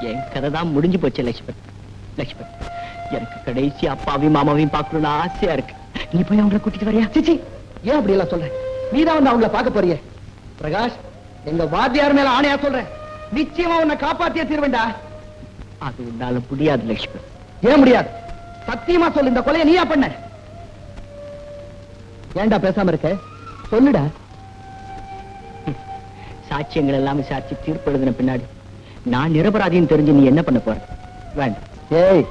என் கதை தான் முடிஞ்சு போச்சு லட்சுமண். லட்சுமண், எனக்கு கடைசி அப்பாவையும் மாமாவையும் பார்க்கணும்னு ஆசையா இருக்கு. நீ போய் அவங்களை கூட்டிட்டு வரியா? சிச்சி, ஏன் அப்படி எல்லாம் சொல்ற? நீதான் வந்து அவங்கள பார்க்க போறியே. பிரகாஷ், எங்க வாத்தியார் மேல ஆணையா சொல்றேன், நிச்சயமா உன்னை காப்பாத்தியே தீர்வேண்டா. அது உன்னால முடியாது லட்சுமண். ஏன் முடியாது? சத்தியமா சொல்லு, இந்த கொலையை நீயா பண்ண? ஏன்டா பேசாம இருக்க? சொல்லுடா. சாட்சியங்கள் எல்லாம் விசாரிச்சு தீர்ப்பு எழுதின பின்னாடி நான் நிரபராதின்னு தெரிஞ்சு நீ என்ன பண்ண போற? வேண்டாம். ஏய்,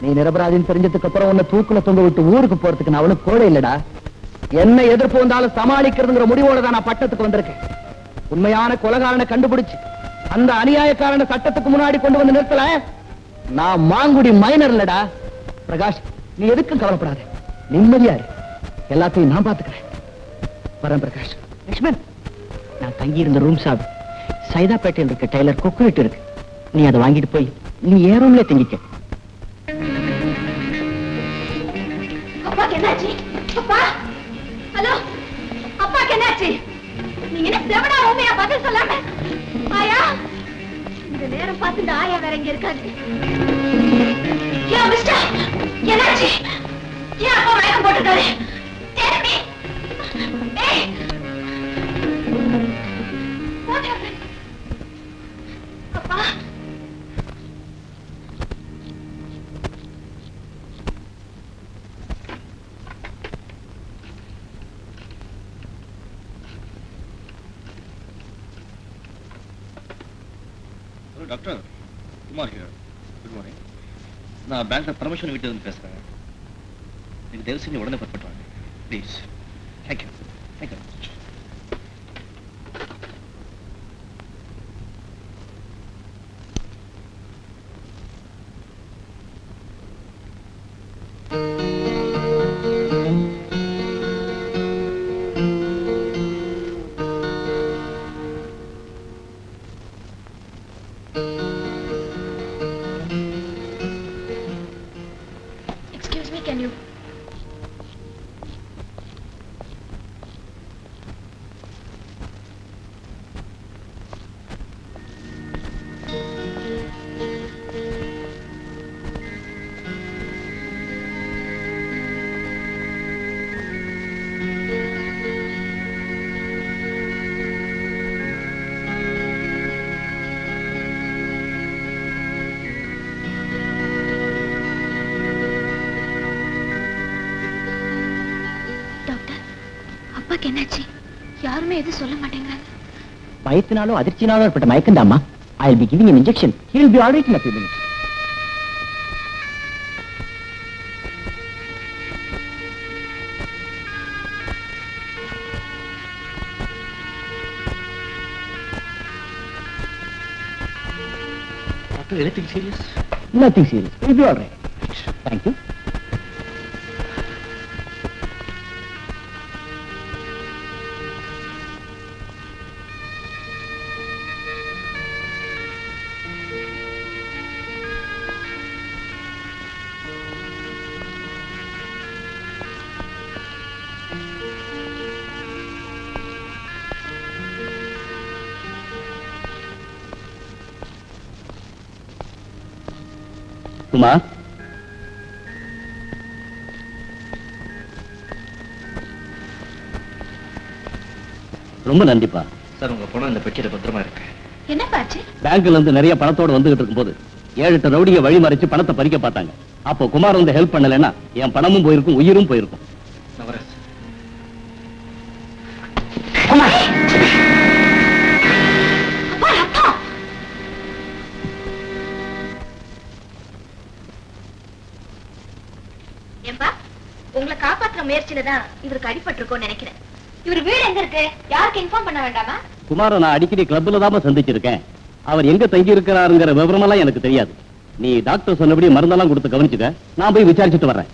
நீ நிரபராதின்னு தெரிஞ்சதுக்கு அப்புறம் உன்னை தூக்குல தொங்க விட்டு ஊருக்கு போறதுக்கு நான் அவனுக்கு கோடை இல்லடா. என்ன எதிர்ப்பு வந்தாலும் சமாளிக்கிறதுங்கிற முடிவோட தான் நான் பட்டத்துக்கு வந்திருக்கேன். உண்மையான கொலைகாரனை கண்டுபிடிச்சு அந்த அநியாயக்காரனை சட்டத்துக்கு முன்னாடி கொண்டு வந்து நிறுத்தல, நான் மாங்குடி மைனர் இல்லடா. பிரகாஷ், நீ எதுக்கும் கவலைப்படாத, நிம்மதியா இரு. எல்லாத்தையும் நான் பாத்துக்கிறேன். வரேன் பிரகாஷ். லட்சுமண், நான் தங்கி இருந்த ரூம் சாவி சைதாப்பேட்டையில் இருக்க டெய்லர் கொக்குரிட்டு இருக்கு. நீ அதை வாங்கிட்டு போய் நீ ஏன் ரூம்ல தங்கிக்க. அப்பாக்கு என்னாச்சு? அப்பா, ஹலோ, அப்பாக்கு என்னாச்சு? நீங்க என்ன செவடா உண்மையா பதில் சொல்லாம? ஆயா, இந்த நேரம் பார்த்து இந்த ஆயா வேற இங்க இருக்காது. ஏன் மிஸ்டர், என்னாச்சு? ஏன் அப்பா மயக்கம் போட்டுட்டாரு? Tell me. Hey. What happened? அப்பா, doctor, Kumar here. Good morning. நான் பேங்க்ல பர்மிஷன் வீட்டு வந்து பேசுறேன். நீங்க தயவு செஞ்சு உடனே புறப்பட்டு வாங்க please. Thank you. Thank you. excuse me, can you? அப்பாக்கு என்னாச்சு? யாருமே எதுவும் சொல்ல மாட்டேங்கிறாங்க. பயத்தினாலும் அதிர்ச்சினாலும் ஏற்பட்ட மயக்கண்டாமா. I will be giving an injection. He will be all right in a few minutes. Doctor, anything serious? Nothing serious. He will be all right. Thank you. Kumar, ரொம்ப நன்றிப்பா. Sir, உங்க பணம் இந்த பெட்டியில பத்திரமா இருக்கு. என்ன பாச்சு? பேங்க்ல இருந்து நிறைய பணத்தோட வந்துகிட்டு இருக்கும்போது 7-8 ரவுடியை வழி மறைச்சு பணத்தை பறிக்க பார்த்தாங்க. அப்போ குமார் வந்து ஹெல்ப் பண்ணலைன்னா என் பணமும் போயிருக்கும், உயிரும் போயிருக்கும். உங்களை காப்பாற்ற முயற்சியில்தான் இவருக்கு அடிபட்டிருக்கோன்னு நினைக்கிறேன். இவர் வீடு எங்க இருக்கு? யாருக்கு இன்ஃபார்ம் பண்ண வேண்டாமா? குமார நான் அடிக்கடி கிளப்ல தான் சந்திச்சிருக்கேன். அவர் எங்க தங்கி இருக்கிறாருங்கிற விவரமெல்லாம் எனக்கு தெரியாது. நீ டாக்டர் சொன்னபடி மருந்தெல்லாம் கொடுத்து கவனிச்சுக்க. நான் போய் விசாரிச்சுட்டு வர்றேன்.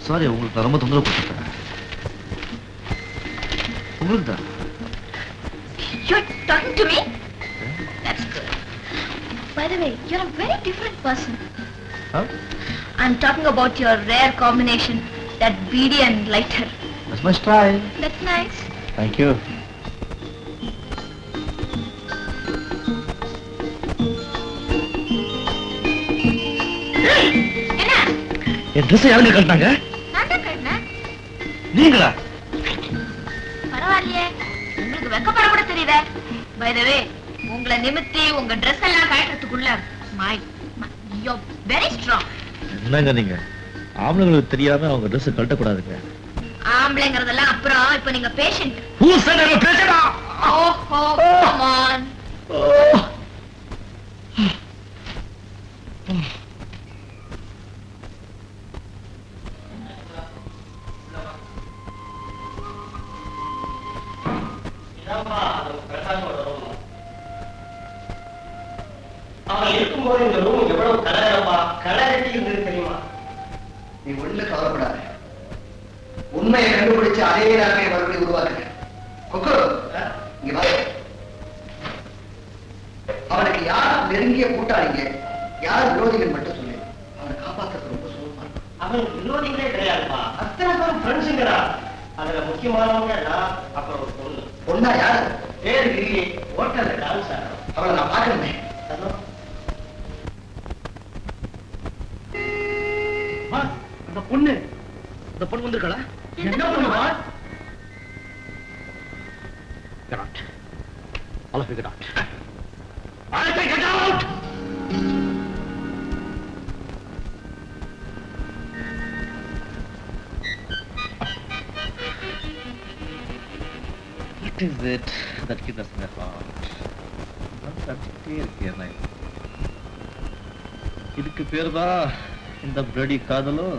சாரி, உங்களுக்கு ரொம்ப தொந்தரவு கொடுத்துட்டேன். உங்களுக்கு தான். You're talking to me? That's good. By the way, you're a very different person. Huh? I'm talking about your rare combination, that beady and lighter. That's my style. That's nice. Thank you. என்ன? என் dress யாருங்க கட்டினாங்க? நான் தான் கட்டினேன். நீங்களா? பரவாயில்லையே, உங்களுக்கு வெக்கப்பட கூட தெரியுதே. By the way, உங்களை நிமித்தி உங்க Dress எல்லாம் கழட்டுறதுக்குள்ள you're very strong. என்னங்க நீங்க? ஆம்பளைங்களுக்கு தெரியாம அவங்க ட்ரெஸ் கழட்ட கூடாதுங்க. ஆம்பளைங்கிறதெல்லாம் அப்புறம், இப்ப நீங்க patient. Who said I'm a patient? ஓஹோ, come on. அவன் இருக்கும்போது இந்த ரூம் எவ்வளவு கலகலப்பா கலகட்டி இருந்தது தெரியுமா? நீ ஒண்ணு கவலைப்படாத, உண்மையை கண்டுபிடிச்சு அதே நிலைமையை மறுபடியும் உருவாக்குறேன். கொக்கு, இங்க வா. அவனுக்கு யார் நெருங்கிய கூட்டாளிங்க, யார் விரோதிகள் மட்டும் சொல்லு. அவனை காப்பாற்றுறது ரொம்ப சுலபமா இருக்கும். அவன் விரோதிகளே கிடையாதுப்பா, அத்தனை பேரும் ஃப்ரெண்ட்ஸுங்கிறா. அதுல முக்கியமானவங்க நான், அப்புறம் ஒரு பொண்ணு. பொண்ணா யாரு? பேரு கிரி, ஹோட்டல்ல டான்ஸ் ஆடுறோம். அவளை நான் பார்க்கணுமே. அந்த பொண்ணு வந்திருக்கா? என்ன பண்ணுவா? Get out. All of you get out. I say get out! What is it that gives us my heart? இதுக்கு பேருதான் இந்த bloody காதலோ?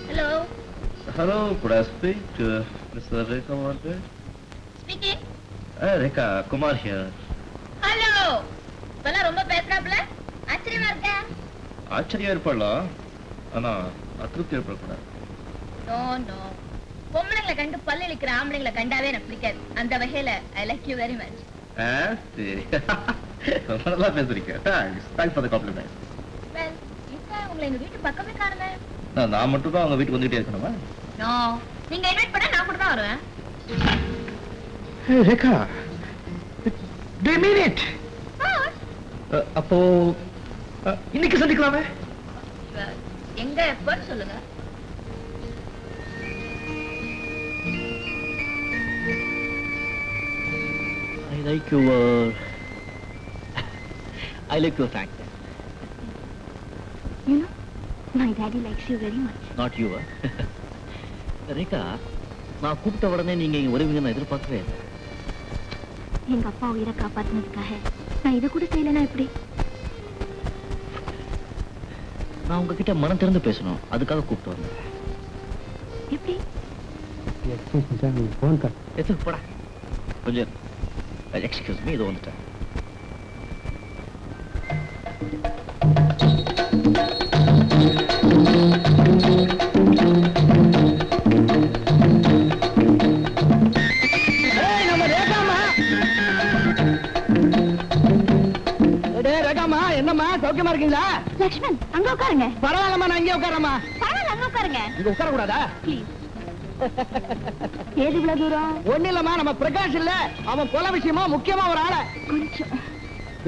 Hello. Hello, could I speak to Mr. Rekha Margaret? Speaking. Hey, Rekha, Kumar here. Hello. இப்பெல்லாம் ரொம்ப பேசுறாப்ல, ஆச்சரியமா இருக்கா? ஆச்சரியம் இருப்பாளா? ஆனா அதிருப்தி ஏற்படக்கூடாது. நோ பொம்பளைங்களை கண்டு பல்லு இழுக்கிற ஆம்பளைங்களை கண்டாவே எனக்கு பிடிக்காது. அந்த வகையில I like you very much. சரி, ரொம்ப நல்லா பேசுறீங்க. Thanks for the compliment. Well, இப்ப உங்களை எங்க வீட்டு பக்கமே காணுமே. நான் மட்டும் தான் அவங்க வீட்டுக்கு வந்துட்டே இருக்கணுமா? நோ, நீங்க இன்வைட் பண்ணா நான் கூட தான் வருவேன். Hey, Rekha, do you mean it? அப்போ இன்னைக்கு சந்திக்கலாமே? எங்க எப்ப சொல்லுங்க. I like your fact. You know, my daddy likes you very much. Not you. Rekha, நான் கூப்பிட்ட உடனே நீங்க இங்க வருவீங்கன்னு நான் எதிர்பார்க்கவே இல்லை. எங்க அப்பா உயிரை காப்பாத்தினதுக்காக நான் இதை கூட செய்யலனா எப்படி? நான் உங்ககிட்ட மனம் திறந்து பேசணும், அதுக்காக கூப்பிட்டு வந்தேன். எப்படி? எது போடா கொஞ்சம். எக்ஸ்கியூஸ் மீ, இது வந்துட்டேன். என்னம்மா சௌக்கியமா இருக்கீங்களா? லக்ஷ்மன், அங்க உட்காருங்க. பரவாயில்லம்மா, நான் இங்கே உட்காரம்மா. பரவாயில்ல, அங்க உட்காருங்க. இங்க உட்கார கூடாதா? ப்ளீஸ். ஏது இவ்வளவு தூரம்? ஒண்ணு இல்லம்மா, நம்ம பிரகாஷ் இல்ல, அவன் கொலை விஷயமா முக்கியமா ஒரு ஆள. கொஞ்சம்.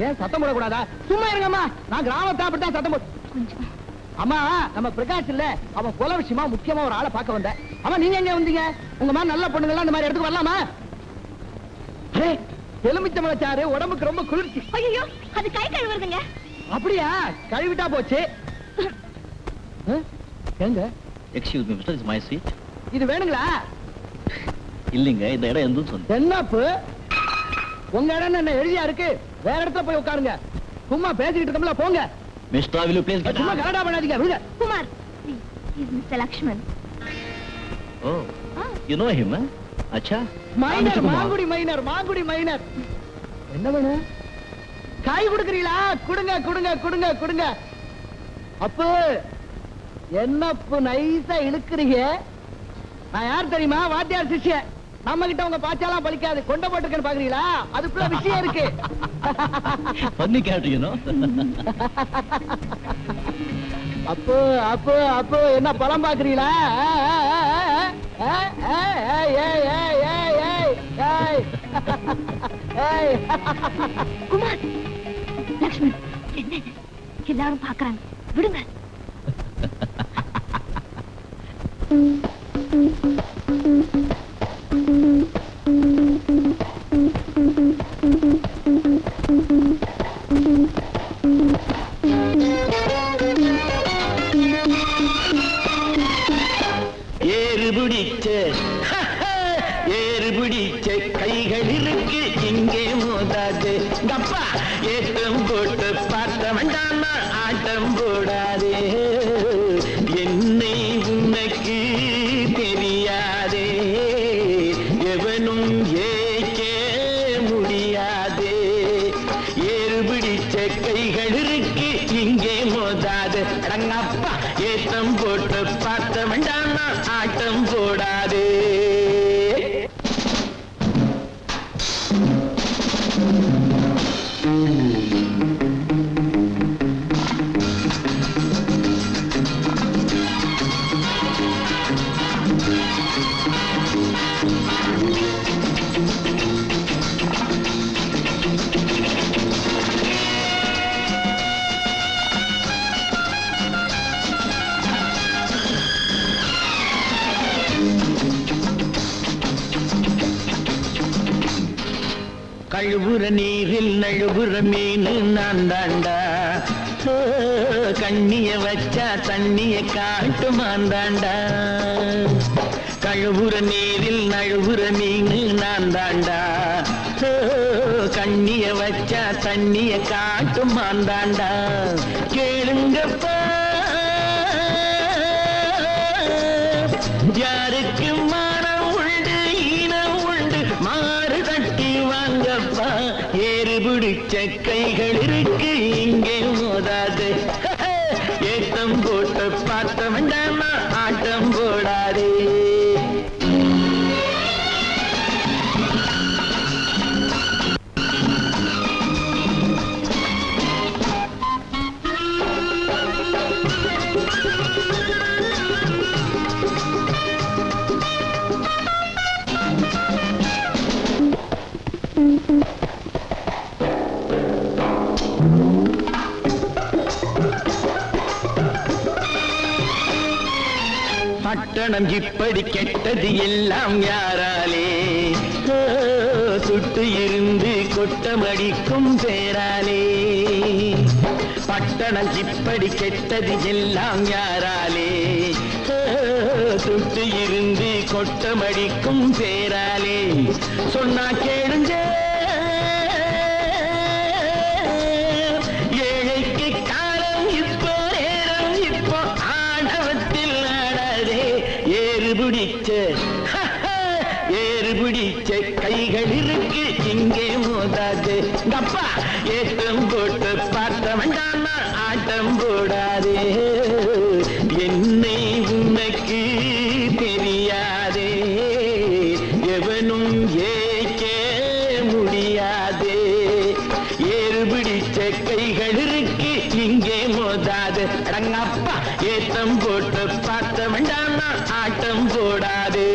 ஏன் சத்தம் போடக்கூடாதா? சும்மா இருங்கம்மா, நான் கிராமத்தை அப்படித்தான் சத்தம் போட்டு. கொஞ்சம். அம்மா, நம்ம பிரகாஷ் இல்ல, அவன் கொலை விஷயமா முக்கியமா ஒரு ஆளை பார்க்க வந்தேன். அம்மா, நீங்க எங்க வந்தீங்க? உங்க மாதிரி நல்ல பொண்ணுங்களாம் இந்த மாதிரி இடத்துக்கு வரலாமா? எலுமிச்சம்பழச்சாறு உடம்புக்கு ரொம்ப குளிர்ச்சி. ஐயோ, அது கை கழுவுறதுங்க. அப்படியா? கழுவிட்டா போச்சு. எங்க? Excuse me mister, is my seat. இது வேணுங்களா? இல்லைங்க, இந்த இடம் எந்த சொந்த. என்னப்பு உங்க இடம் என்ன எழுதியா இருக்கு? வேற இடத்துல போய் உட்காருங்க. சும்மா பேசிக்கிட்டு இருக்கோம்ல, போங்க. Mister, will you please get சும்மா out? கலடா பண்ணாதீங்க. விடுங்க. Kumar, He's Mr. Lakshman. Oh, you know him, huh? Acha? Minor Mangudi minor என்ன வேணும்? காய் கொடுக்குறீங்களா? கொடுங்க கொடுங்க கொடுங்க கொடுங்க. அப்பு என்னப்பு நைஸா இழுக்குறீங்க. நான் யார் தெரியுமா? வாத்தியார் சிஷ்யன். நம்ம கிட்ட உங்க பாச்சாலாம் பலிக்காது. கொண்ட போட்டுக்கன்னு பாக்குறீங்களா? அதுக்குள்ள விஷயம் இருக்கு. Funny character, you know. அப்போ அப்போ அப்போ என்ன பழம் பாக்குறீங்களா? குமார், லக்ஷ்மன், என்ன எல்லாரும் பாக்குறாங்க, விடுங்க. ஏறு பிடிச்ச கைகள் இருக்கு இங்கே மோதாது கப்பா ஏற்றம் போட்டு பார்த்த வேண்டாமா ஆட்டம் போடாதே என்னை உனக்கு தெரியாதே எவனும் ஏற்க முடியாதே ஏறு பிடிச்ச கைகள் இருக்கு இங்கே மோதாது அடங்கப்பா ஏற்றம் போட்டு பார்த்த வேண்டாமா ஆட்டம் போடாதே கழுவுற நீரில் நழுவுற மீன் நான் தாண்டா கண்ணிய வச்சா தண்ணிய காட்டுமான் தாண்டா கழுவுற நீரில் நழுவுற மீன் நான் தாண்டா கண்ணிய வச்சா தண்ணிய காட்டுமான் தாண்டா கேளுங்கப்பா யாருக்கு மானம் உண்டு ஈனம் உண்டு மாறு தட்டி வாங்கப்பா ஏறு பிடிச்ச கைகள் இருக்கு இங்கே மோதாது ஏத்தம் போட்டு பார்த்த வேண்டாமா ஆட்டம் போடாதே பட்டணம் இப்படி கெட்டது எல்லாம் யாராலே சுட்டு இருந்து கொட்டமடிக்கும் பேராலே பட்டணம் இப்படி கெட்டது எல்லாம் யாராலே சுட்டு இருந்து கொட்டமடிக்கும் பேராலே சொன்னா கேளுங்க ஏழைக்கு காலம் இப்போ நேரம் இப்போ ஆணவத்தில் ஆடாதே ஏறு பிடிச்ச கைகள் இருக்கு இங்கே மோதாது கப்பா ஏற்றம் போட்டு பார்த்த வேண்டாமா ஆட்டம் போடாதே என்னை உனக்கு தெரியாதே எவனும் ஏற்க முடியாதே ஏறு பிடிச்ச கைகள் இருக்கு இங்கே மோதாது அடங்கப்பா ஏற்றம் போட்டு பார்த்த வேண்டாமா ஆட்டம் போடாதே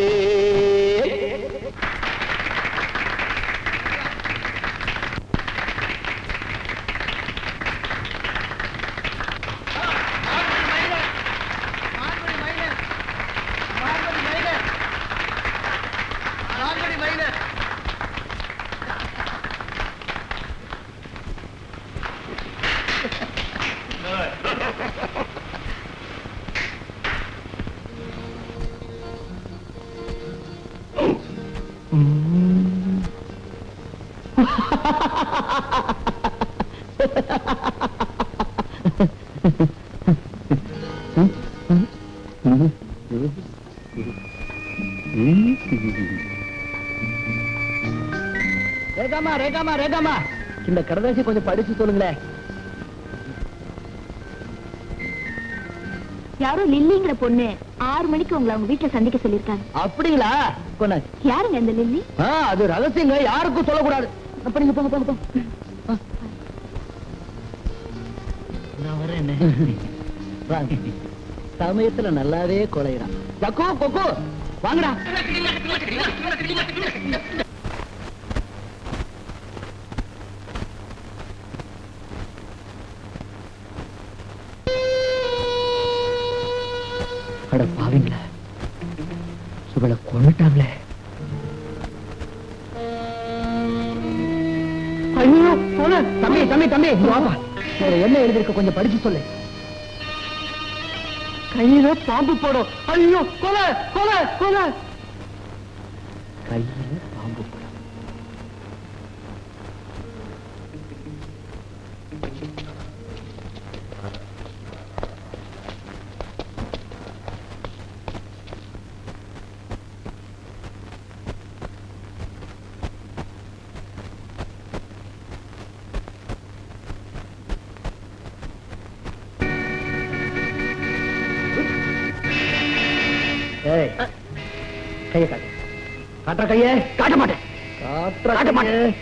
ரேகாமா ரேகாமா ரேகாமா இந்த கடதாசி கொஞ்சம் படிச்சு சொல்லுங்களேன். யாரோ லில்லிங்கிற பொண்ணு 6 மணிக்கு உங்களை அவங்க வீட்டுல சந்திக்க சொல்லிருக்காங்க. அப்படிங்களா? யாருங்க இந்த லில்லி? அது ரகசியங்க, யாருக்கும் சொல்லக்கூடாது. அப்ப நீங்க போங்க போங்க போங்க. நான் வரேன். வாங்க. சமயத்துல நல்லாவே கொலையிறான். ஜக்கு கொக்கு வாங்கடா. அட பாவீங்களா, இவளை கொண்டுட்டாங்களே. ஐயோ தம்பி தம்பி தம்பி வாப்பா, என்ன எழுதிருக்க கொஞ்சம் படிச்சு சொல்லு. கையில பாம்பு போடும். ஐயோ கொலை கொலை கொலை. கையில பாம்பு போடும். கைய காட்டு. காட்டுற கைய காட்ட மாட்டேன். காட்ட மாட்டேன்.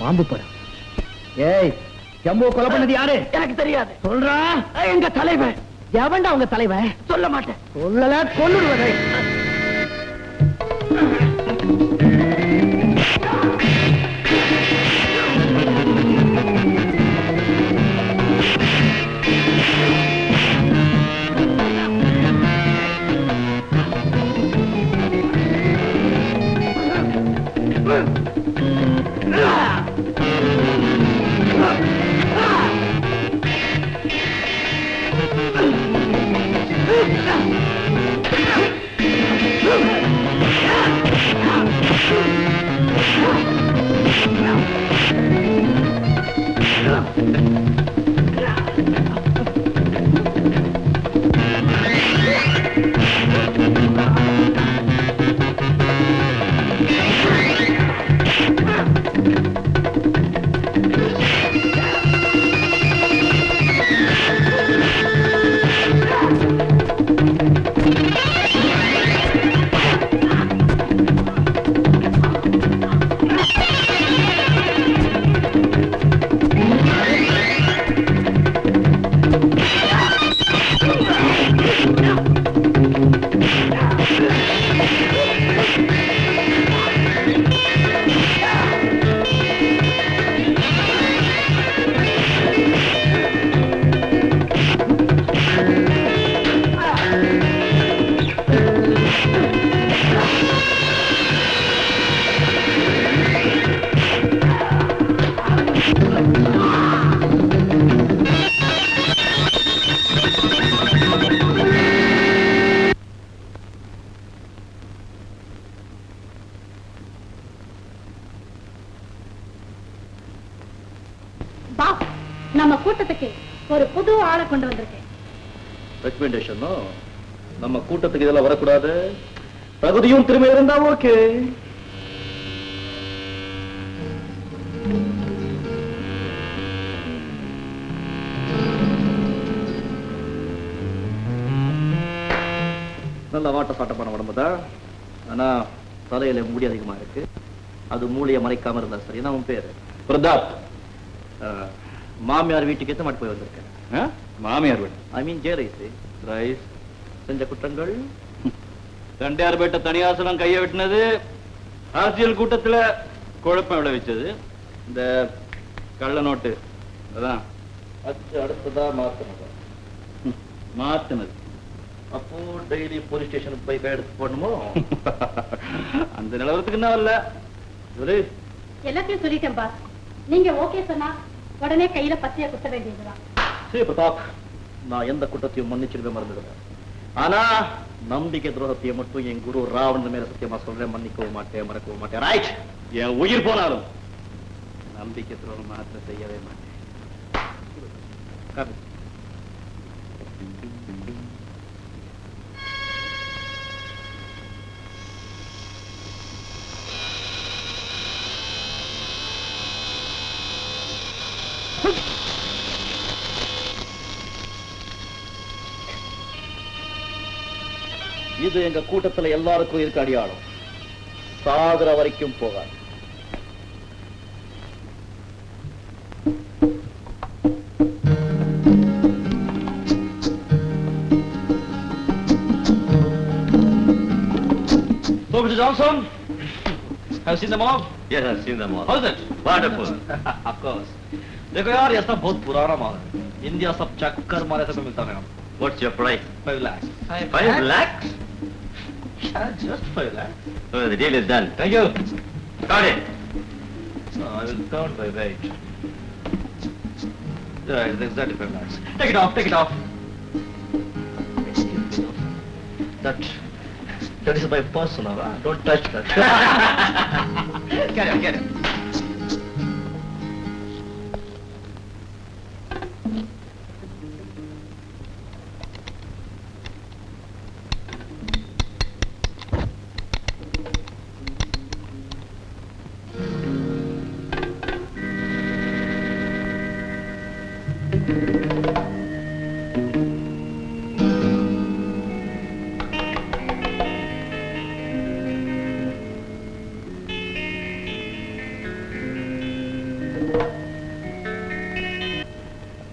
பாம்பு படம். ஏய், ஜம்பு கொலை பண்ணது யாரு? எனக்கு தெரியாது. சொல்றா. எங்க தலைவன். எவன்டா உங்க தலைவன்? சொல்ல மாட்டேன். சொல்லல கொன்னுடுவதை. நம்ம கூட்டத்துக்கு ஒரு புது ஆளை கொண்டு வந்திருக்கேன். ரெக்கமெண்டேஷன் நம்ம கூட்டத்துக்கு இதெல்லாம் வரக்கூடாது. தகுதியும் திறமை இருந்தா ஓகே. நல்ல வாட்ட சாட்டமான உடம்புதான். ஆனா தலையில முடி அதிகமா இருக்கு. அது மூளையை மறைக்காம இருந்தா சரி. நான் உன் பேரு பிரதாப். மாமியார் வீட்டுக்கு எத்த மாட்டு போய் வந்திருக்கேன். மாமியார் வீடு ஐ மீன் ரைஸ் செஞ்ச குற்றங்கள் தண்டையார் பேட்ட தனியாசனம் கையை வெட்டினது, அரசியல் கூட்டத்துல குழப்பம் விளைவிச்சது, இந்த கள்ள நோட்டு அதான் அடுத்ததா மாத்தினது. அப்போ டெய்லி போலீஸ் ஸ்டேஷனுக்கு போய் கையெடுத்து போடணுமோ? அந்த நிலவரத்துக்கு என்ன வரல. எல்லாத்தையும் சொல்லிட்டேன் பாஸ். நீங்க ஓகே சொன்னா உடனே கையில பத்தியா குத்த வேண்டியதுதான். சரி பிரதாப், நான் எந்த குற்றத்தையும் மன்னிச்சிருக்க மறந்துடுவேன். ஆனா நம்பிக்கை துரோகத்தை மட்டும் என் குரு ராவணன் மேல சத்தியமா சொல்றேன், மன்னிக்கவும் மாட்டேன், மறக்கவும் மாட்டேன். ரைட், என் உயிர் போனாலும் நம்பிக்கை துரோகம் மாற்ற செய்யவே மாட்டேன். இது எங்க கூட்டத்துல எல்லாருக்கும் இருக்க அடையாளம். சாகுற வரைக்கும் போகாது. So, Mr. Johnson, have you seen them all? Yes, I've seen them all. How's it? Wonderful. Of course. देखो यार ये सब बहुत पुराना माल है. इंडिया सब चक्कर मारे से मिलता है. What's your price? 5 lakhs. 5 lakhs? Yeah, just 5 lakhs. Oh, the deal is done. Thank you. Got it. No, I will count by weight. Yeah, it's exactly 5 lakhs. Take it off, take it off. That is my personal, huh? Don't touch that. Carry on, carry on.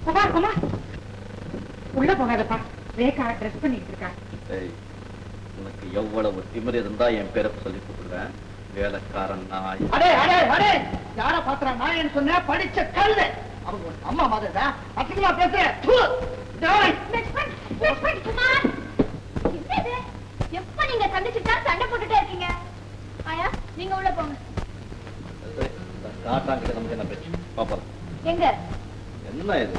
Kumar Kumar உள்ள போகாதப்பா. Rekha dress பண்ணிட்டு இருக்கா. உனக்கு எவ்வளவு திமிரு இருந்தா என் பேரை சொல்லி கூப்பிடுறேன். வேலைக்காரன் நாய். அடே அடே அடே யார பாக்குறா நான் சொன்ன படிச்ச கல்லு அவங்க அம்மா மாதிரி அசிங்கமா பேசுறேன். லட்சுமண், லட்சுமண் குமார், என்னது? எப்ப நீங்க சந்திச்சுட்டா சண்டை போட்டுட்டே இருக்கீங்க. ஆயா, நீங்க உள்ள போங்க. காட்டாங்கிட்ட நமக்கு என்ன பேச்சு பாப்பா. எங்க என்ன இது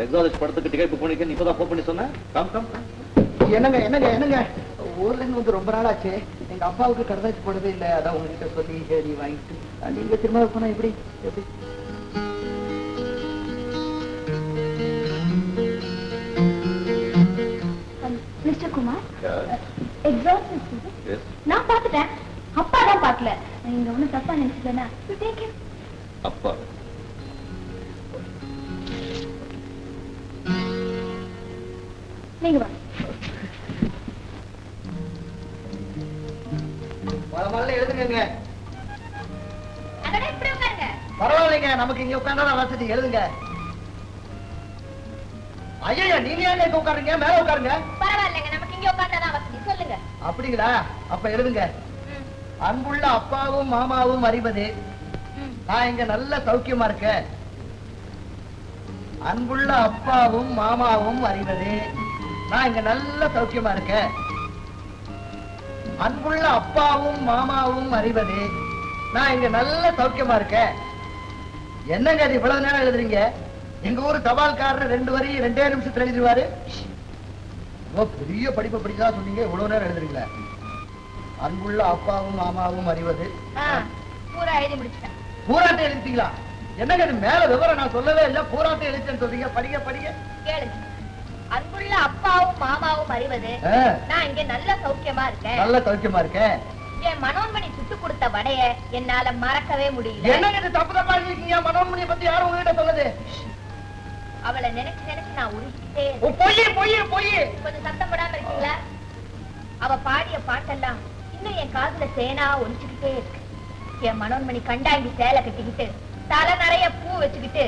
எக்ஸாலிஸ் படத்துக்கு டிக்கெட் புக் பண்ணிக்க இப்பதான் போன் பண்ணி சொன்னேன். Come come. என்னங்க என்னங்க என்னங்க ஊர்ல இருந்து வந்து ரொம்ப நாள் ஆச்சு. எங்க அப்பாவுக்கு கடதாச்சு போடவே இல்லை. அதான் உங்ககிட்ட சொல்லி நீ வாங்கிட்டு நீங்க திரும்ப போனா எப்படி எப்படி? மிஸ்டர் குமார், எக்ஸாஸ்ட் நான் பார்த்துட்டேன். அப்பா தான் பார்க்கல. நீங்க ஒன்னும் தப்பா நினைச்சுக்கலன்னா அப்பா நீங்க வாங்க. முதல்ல எழுதுங்க. அதோட இப்படி உட்காருங்க. பரவாயில்லைங்க, நமக்கு இங்க உட்கார்ந்தா வசதி. எழுதுங்க. ஐயா நீங்க ஏன் இங்க உட்காருங்க? மேல உட்காருங்க. பரவாயில்லைங்க, நமக்கு இங்க உட்கார்ந்தாதான் வசதி. சொல்லுங்க. அப்படிங்களா? அப்ப எழுதுங்க. அன்புள்ள அப்பாவும் மாமாவும் அறிவது நான் இங்க நல்ல சௌக்கியமா இருக்கேன். அன்புள்ள அப்பாவும் மாமாவும் அறிவது நான் இங்க நல்ல சௌக்கியமா இருக்கேன். அன்புள்ள அப்பாவும் மாமாவும் அறிவது நான் இங்க நல்ல சௌக்கியமா இருக்கேன். என்னங்க அது இவ்வளவு நேரம் எழுதுறீங்க? எங்க ஊரு தபால்காரர் 2 வரி 2 நிமிஷத்துல எழுதிடுவாரு. பெரிய படிப்பை படிச்சா சொன்னீங்க, இவ்வளவு நேரம் எழுதுறீங்களா? அன்புள்ள அப்பாவும் மாமாவும் அறிவது பூரா எழுதி முடிச்சிட்டேன். பூராட்டை எழுதிட்டீங்களா? என்னங்க இது மேல விவரம் நான் சொல்லவே இல்லை. பூராட்டை எழுதிட்டேன்னு சொல்றீங்க. படிக்க படிக்க கேளுங்க. அன்புள்ள அப்பாவும் மாமாவும் அறிவது நான் இங்க நல்ல சௌக்கியமா இருக்கேன். நல்ல சௌக்கியமா இருக்கேன். என் மனோன்மணி சுட்டு கொடுத்த வடைய என்னால மறக்கவே முடியல. என்னங்க இது தப்பு தப்பா இருக்கீங்க? மனோன்மணியை பத்தி யாரும் உங்ககிட்ட சொன்னது? அவளை நினைச்சு நினைச்சு நான் உருகிட்டே பொய் பொய் பொய். கொஞ்சம் சத்தம் போடாம இருக்கீங்களா? அவ பாடிய பாட்டெல்லாம் இன்னும் என் காதுல சேனா ஒலிச்சுக்கிட்டே இருக்கு. என் மனோன்மணி கண்டாங்கி சேலை கட்டிக்கிட்டு தலை நிறைய பூ வச்சுக்கிட்டு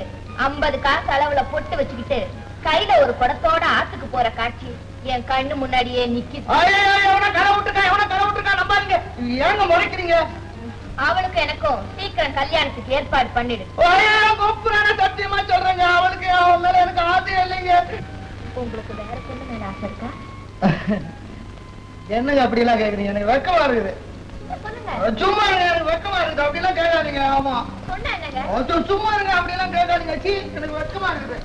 50 காசு அளவுல பொட்டு வச்சுக்கிட்டு கையில ஒரு குடத்தோட ஆத்துக்கு போற காட்சி என் கண்ணு முன்னாடியே நிக்குது. ஏங்க முறைக்கிறீங்க? அவளுக்கு எனக்கும் சீக்கிரம் கல்யாணத்துக்கு ஏற்பாடு பண்ணிடு. சத்தியமா சொல்றேங்க, அவளுக்கு அவன் மேல எனக்கு ஆசை இல்லைங்க. உங்களுக்கு வேற பொண்ணு மேல ஆசை இருக்கா? என்னங்க அப்படி எல்லாம் கேக்குறீங்க? எனக்கு வெக்கமா இருக்குது. சும்மா எனக்கு வெக்கமா இருக்குது. அப்படி எல்லாம் கேட்காதீங்க. ஆமா சொன்ன என்னங்க? சும்மா இருங்க. அப்படி எல்லாம் கேட்காதீங்க. எனக்கு வெக்கமா இருக்குது.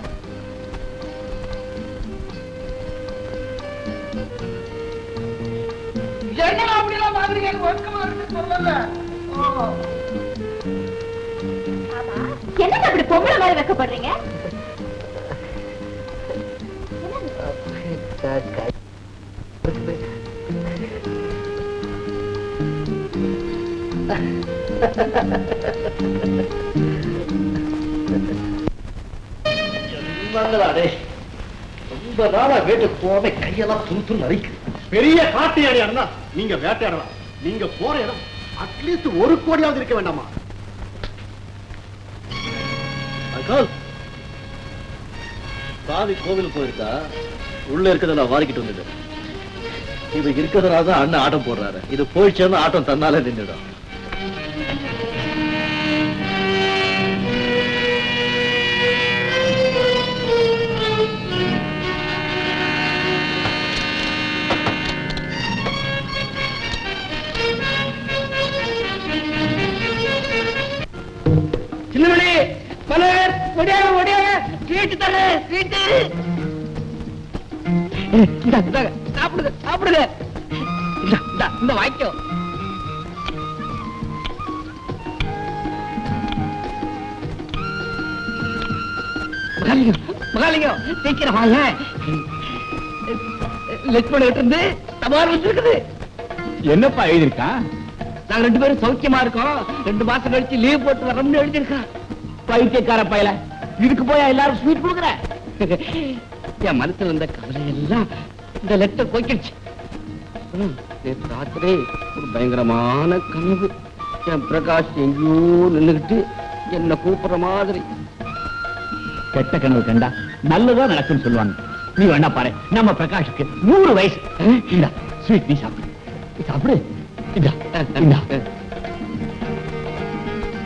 என்ன அப்படி எல்லாம் பாக்குறீங்க? எனக்கு வெக்கமா இருக்கு சொல்லல. என்னங்க அப்படி பொம்பளை மாதிரி வெக்கப்படுறீங்க? ரொம்ப நாளா வீட்டுக்கு போகாம கையெல்லாம் துணி நரிக்கு. பெரிய காட்டு யானையா இருந்தா நீங்க வேட்டையாடலாம். நீங்க போற இடம் அட்லீஸ்ட் 1 கோடியாவது இருக்க வேண்டாமா? அங்கிள், சாவி கோவில் போயிருக்கா, உள்ள இருக்கிறதெல்லாம் வாரிக்கிட்டு வந்தது. இது இருக்கிறதுனால தான் அண்ணன் ஆட்டம் போடுறாரு. இது போயிடுச்சேன்னு ஆட்டம் தன்னாலே நின்றுடும். சின்னமணி, மலர், ஒடியாங்க, ஒடியாங்க, ஸ்வீட் தானே, ஸ்வீட். சாப்பிடுங்க, சாப்பிடுங்க. இந்த வாய்க்கோ. மகாலிங்கம், சீக்கிரம் வாங்க. லட்சுமண கிட்ட இருந்து தபால் வந்திருக்குது. என்னப்பா எழுதிருக்கா? நாங்க 2 பேரும் சௌக்கியமா இருக்கோம், 2 மாசம் கழிச்சு லீவ் போட்டு வரோம்னு எழுதிருக்கான். பைத்தியக்கார பயல, இதுக்கு போயா எல்லாரும் ஸ்வீட் கொடுக்குற? என் மனசுல இருந்த கவலை எல்லாம் இந்த லெட்டர் போய்க்கிடுச்சு. நேற்று ராத்திரி ஒரு பயங்கரமான கனவு. என் பிரகாஷ் எங்கேயோ நின்னுகிட்டு என்ன கூப்பிடுற மாதிரி. கெட்ட கனவு கண்டா நல்லதா நடக்குன்னு சொல்லுவாங்க. நீ வேணா பாரு, நம்ம பிரகாஷுக்கு 100 வயசு. இந்த ஸ்வீட் நீ சாப்பிடு, சாப்பிடு. இந்த